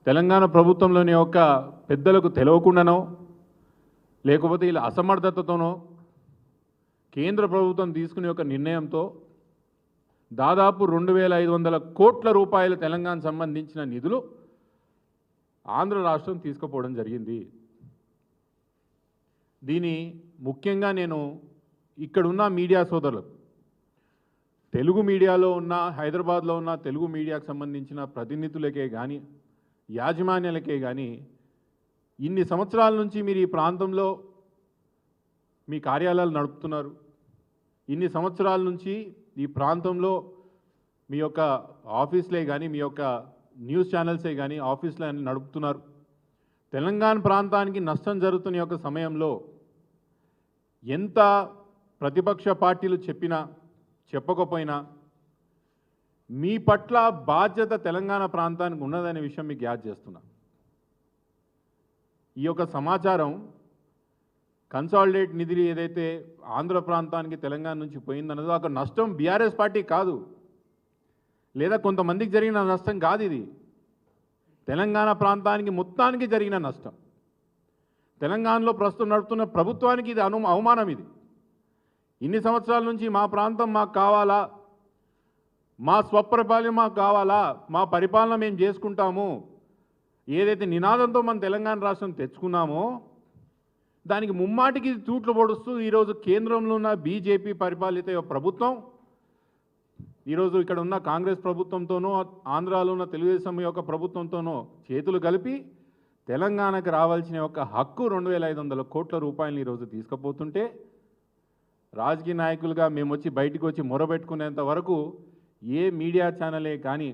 తెలంగాణ ప్రభుత్వంలోని యొక్క పెద్దలకు తెలవకుండానో లేకపోతే ఇలా అసమర్థతతోనో కేంద్ర ప్రభుత్వం తీసుకునే ఒక నిర్ణయంతో దాదాపు 2500 కోట్ల రూపాయల తెలంగాణ సంబంధించిన నిధులు ఆంధ్ర రాష్ట్రం తీసుకుపోవడం జరిగింది. దీని ముఖ్యంగా నేను ఇక్కడున్న మీడియా సోదరులకు, తెలుగు మీడియాలో ఉన్న, హైదరాబాద్లో ఉన్న తెలుగు మీడియాకు సంబంధించిన ప్రతినిధులకే కానీ యాజమాన్యాలకే కానీ ఇన్ని సంవత్సరాల నుంచి మీరు ఈ ప్రాంతంలో మీ కార్యాలయాలు నడుపుతున్నారు, ఇన్ని సంవత్సరాల నుంచి ఈ ప్రాంతంలో మీ యొక్క ఆఫీస్లే కానీ మీ యొక్క న్యూస్ ఛానల్సే కానీ ఆఫీస్లే అని నడుపుతున్నారు. తెలంగాణ ప్రాంతానికి నష్టం జరుగుతున్న యొక్క సమయంలో ఎంత ప్రతిపక్ష పార్టీలు చెప్పినా చెప్పకపోయినా మీ పట్ల బాధ్యత తెలంగాణ ప్రాంతానికి ఉన్నదనే విషయం మీకు యాద్ చేస్తున్నా. ఈ యొక్క సమాచారం కన్సాలిడేట్ నిధులు ఏదైతే ఆంధ్ర ప్రాంతానికి తెలంగాణ నుంచి పోయిందన్నదో అక్కడ నష్టం బీఆర్ఎస్ పార్టీ కాదు, లేదా కొంతమందికి జరిగిన నష్టం కాదు. ఇది తెలంగాణ ప్రాంతానికి మొత్తానికి జరిగిన నష్టం. తెలంగాణలో ప్రస్తుతం నడుపుతున్న ప్రభుత్వానికి ఇది అవమానం. ఇది ఇన్ని సంవత్సరాల నుంచి మా ప్రాంతం మాకు కావాలా, మా స్వపరిపాలన మాకు కావాలా, మా పరిపాలన మేము చేసుకుంటాము ఏదైతే నినాదంతో మనం తెలంగాణ రాష్ట్రం తెచ్చుకున్నామో దానికి ముమ్మాటికి తూట్లు పొడుస్తూ ఈరోజు కేంద్రంలో ఉన్న బీజేపీ పరిపాలిత ప్రభుత్వం ఈరోజు ఇక్కడ ఉన్న కాంగ్రెస్ ప్రభుత్వంతోనో ఆంధ్రాలో ఉన్న తెలుగుదేశం యొక్క ప్రభుత్వంతోనో చేతులు కలిపి తెలంగాణకు రావాల్సిన ఒక హక్కు 2500 కోట్ల రూపాయలు ఈరోజు తీసుకుపోతుంటే రాజకీయ నాయకులుగా మేము వచ్చి బయటికి వచ్చి మొరబెట్టుకునేంత వరకు ఏ మీడియా ఛానలే కానీ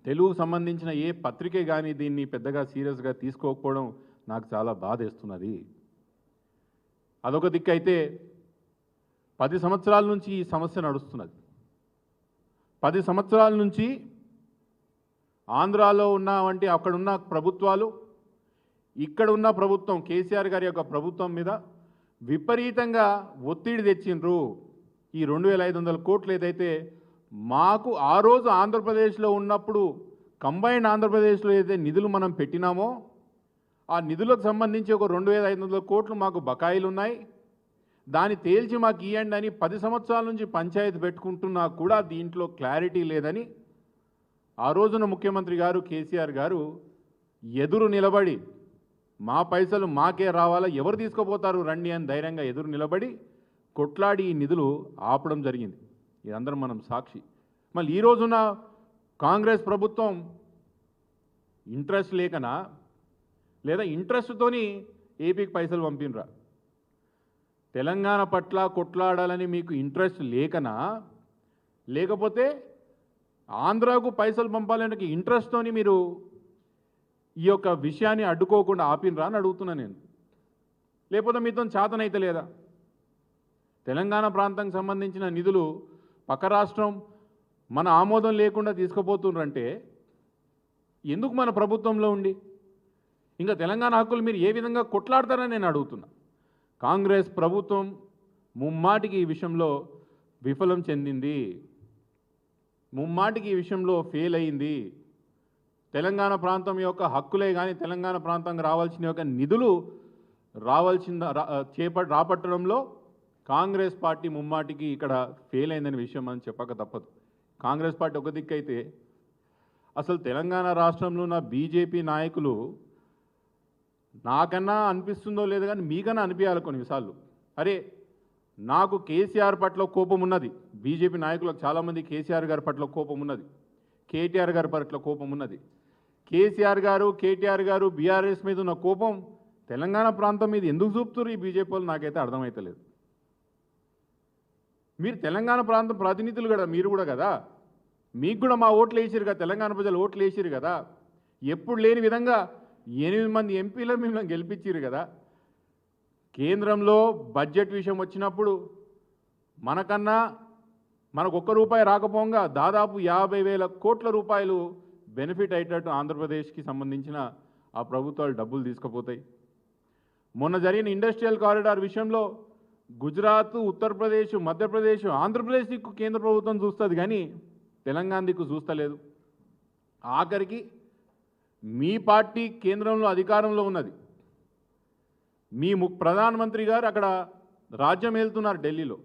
తెలుగుకు సంబంధించిన ఏ పత్రికే కానీ దీన్ని పెద్దగా సీరియస్గా తీసుకోకపోవడం నాకు చాలా బాధేస్తున్నది. అదొక దిక్కు అయితే 10 సంవత్సరాల నుంచి ఈ సమస్య నడుస్తున్నది. 10 సంవత్సరాల నుంచి ఆంధ్రాలో ఉన్న వంటి అక్కడున్న ప్రభుత్వాలు ఇక్కడ ఉన్న ప్రభుత్వం కేసీఆర్ గారి యొక్క ప్రభుత్వం మీద విపరీతంగా ఒత్తిడి తెచ్చిండ్రు. ఈ 2500 కోట్లు ఏదైతే మాకు ఆ రోజు ఆంధ్రప్రదేశ్లో ఉన్నప్పుడు కంబైన్డ్ ఆంధ్రప్రదేశ్లో ఏదైతే నిధులు మనం పెట్టినామో ఆ నిధులకు సంబంధించి ఒక 2500 కోట్లు మాకు బకాయిలు ఉన్నాయి, దాన్ని తేల్చి మాకు ఇవ్వండి అని 10 సంవత్సరాల నుంచి పంచాయతీ పెట్టుకుంటున్నా కూడా దీంట్లో క్లారిటీ లేదని ఆ రోజున ముఖ్యమంత్రి గారు కేసీఆర్ గారు ఎదురు నిలబడి మా పైసలు మాకే రావాలా, ఎవరు తీసుకుపోతారు రండి అని ధైర్యంగా ఎదురు నిలబడి కొట్లాడి ఈ నిధులు ఆపడం జరిగింది. ఇదందరం మనం సాక్షి. మళ్ళీ ఈ రోజున కాంగ్రెస్ ప్రభుత్వం ఇంట్రెస్ట్ లేకనా లేదా ఇంట్రెస్ట్తోని ఏపీకి పైసలు పంపినరా? తెలంగాణ పట్ల కొట్లాడాలని మీకు ఇంట్రెస్ట్ లేకనా, లేకపోతే ఆంధ్రాకు పైసలు పంపాలనే ఇంట్రెస్ట్తోని మీరు ఈ యొక్క విషయాన్ని అడ్డుకోకుండా ఆపినరా అని అడుగుతున్నా నేను. లేకపోతే మీతో చేతనైతే లేదా? తెలంగాణ ప్రాంతానికి సంబంధించిన నిధులు పక్క రాష్ట్రం మన ఆమోదం లేకుండా తీసుకుపోతుండ్రంటే ఎందుకు మన ప్రభుత్వంలో ఉండి ఇంకా తెలంగాణ హక్కులు మీరు ఏ విధంగా కొట్లాడతారని నేను అడుగుతున్నా. కాంగ్రెస్ ప్రభుత్వం ముమ్మాటికి ఈ విషయంలో విఫలం చెందింది, ముమ్మాటికి ఈ విషయంలో ఫెయిల్ అయింది. తెలంగాణ ప్రాంతం యొక్క హక్కులే కానీ తెలంగాణ ప్రాంతంగా రావాల్సిన యొక్క నిధులు రాబట్టడంలో కాంగ్రెస్ పార్టీ ముమ్మాటికి ఇక్కడ ఫెయిల్ అయిందనే విషయం మనం చెప్పక తప్పదు. కాంగ్రెస్ పార్టీ ఒక దిక్కైతే అసలు తెలంగాణ రాష్ట్రంలో ఉన్న బీజేపీ నాయకులు నాకన్నా అనిపిస్తుందో లేదో కానీ మీకన్నా అనిపించాలి కొన్నిసార్లు. అరే నాకు కేసీఆర్ పట్ల కోపం ఉన్నది, బీజేపీ నాయకులకు చాలామంది కేసీఆర్ గారి పట్ల కోపం ఉన్నది, కేటీఆర్ గారి పట్ల కోపం ఉన్నది. కేసీఆర్ గారు కేటీఆర్ గారు బీఆర్ఎస్ మీద ఉన్న కోపం తెలంగాణ ప్రాంతం మీద ఎందుకు చూపుతారు ఈ బీజేపీ వాళ్ళు నాకైతే అర్థమవుతలేదు. మీరు తెలంగాణ ప్రాంతం ప్రతినిధులు కదా, మీరు కూడా కదా, మీకు కూడా మా ఓట్లు వేసిరు కదా, తెలంగాణ ప్రజలు ఓట్లు వేసిరు కదా, ఎప్పుడు లేని విధంగా 8 మంది ఎంపీలు మిమ్మల్ని గెలిపించారు కదా. కేంద్రంలో బడ్జెట్ విషయం వచ్చినప్పుడు మనకన్నా మనకు ₹1 రాకపోగా దాదాపు 50,000 కోట్ల రూపాయలు బెనిఫిట్ అయ్యేటట్టు ఆంధ్రప్రదేశ్కి సంబంధించిన ఆ ప్రభుత్వాలు డబ్బులు తీసుకుపోతాయి. మొన్న జరిగిన ఇండస్ట్రియల్ కారిడార్ విషయంలో గుజరాత్, ఉత్తరప్రదేశ్, మధ్యప్రదేశ్, ఆంధ్రప్రదేశ్ దిక్కు కేంద్ర ప్రభుత్వం చూస్తుంది కానీ తెలంగాణ దిక్కు చూస్తలేదు. ఆఖరికి మీ పార్టీ కేంద్రంలో అధికారంలో ఉన్నది, మీ ప్రధానమంత్రి గారు అక్కడ రాజ్యం ఏలుతున్నారు ఢిల్లీలో.